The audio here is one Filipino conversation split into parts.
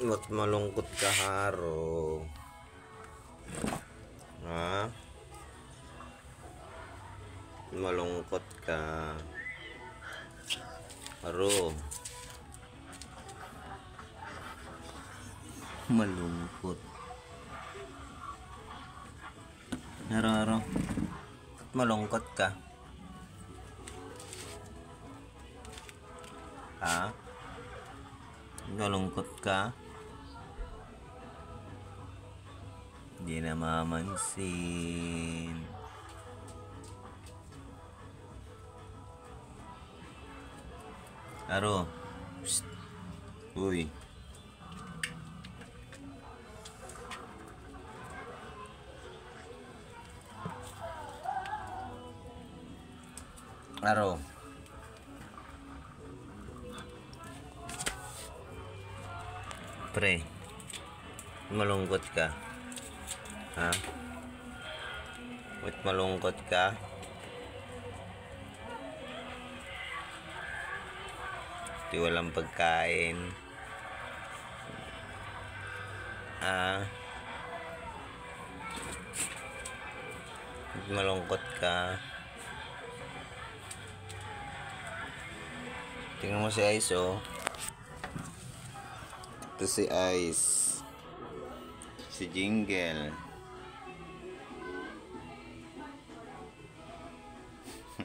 Ba't malungkot ka, Haro? Ha? Malungkot ka. Haro. Malungkot. Haro. Ba't malungkot ka? Ha? Malungkot ka? Hindi na mamansin. Haro. Psst. Uy. Haro. Pre. Malungkot ka. Ha? Ba't malungkot ka? Di walang pagkain. Ba't malungkot ka? Tingnan mo si Ice, oh. Ito si Ice. Si Jingle.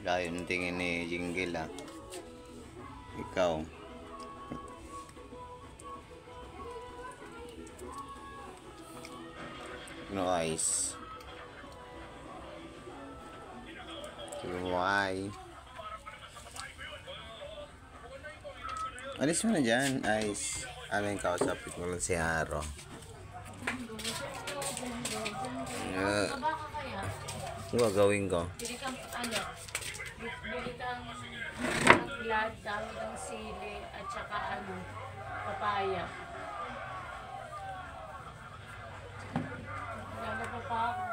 Layo ng tingin ni Jingle, ah. Ikaw. No Ice. Why? Alis mo na dyan, Ice. Aming kausapit mo lang si Haro. Ano gagawin ko? Bili kang lahat dami ng sili at saka papaya. Wala pa ako.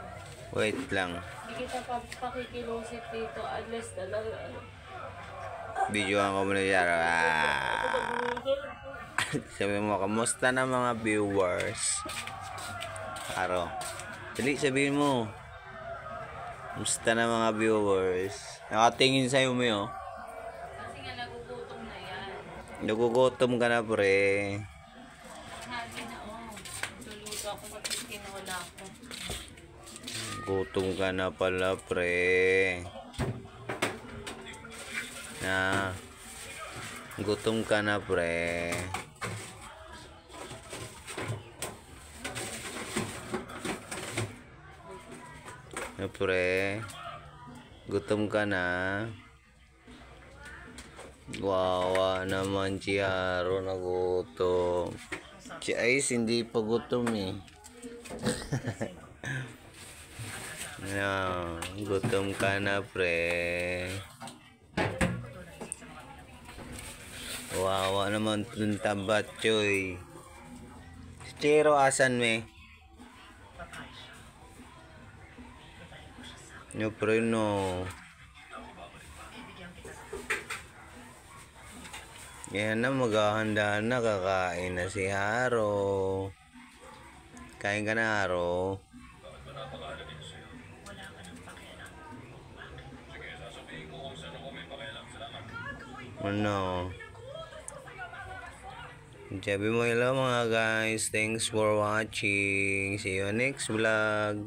Wait lang. Hindi kita pakikilusip dito unless talaga Videoan ko muna yan. Sabi mo, kamusta na mga viewers? Haro. Dali, sabihin mo. Kamusta na mga viewers? Nakatingin sa'yo mo yun. kasi nga nagugutom na yan. Nagugutom ka na, pre. Hagi na luluto ako kapag kinawala ako. Gutom ka na pala, pre. Gutom ka na, pre. Pre, gutom ka na. Wawa naman si Haro, nagutom. Si Ice hindi pa gutom, eh. Gutom ka na, pre. Wawa naman itong tabatchoy. Si Chero, asan me? No, pre, no. Yan na, maghahanda na. Kakain na si Haro. Kain ka na, Haro. Ano? Sabi mo hello mga guys. Thanks for watching. See you next vlog.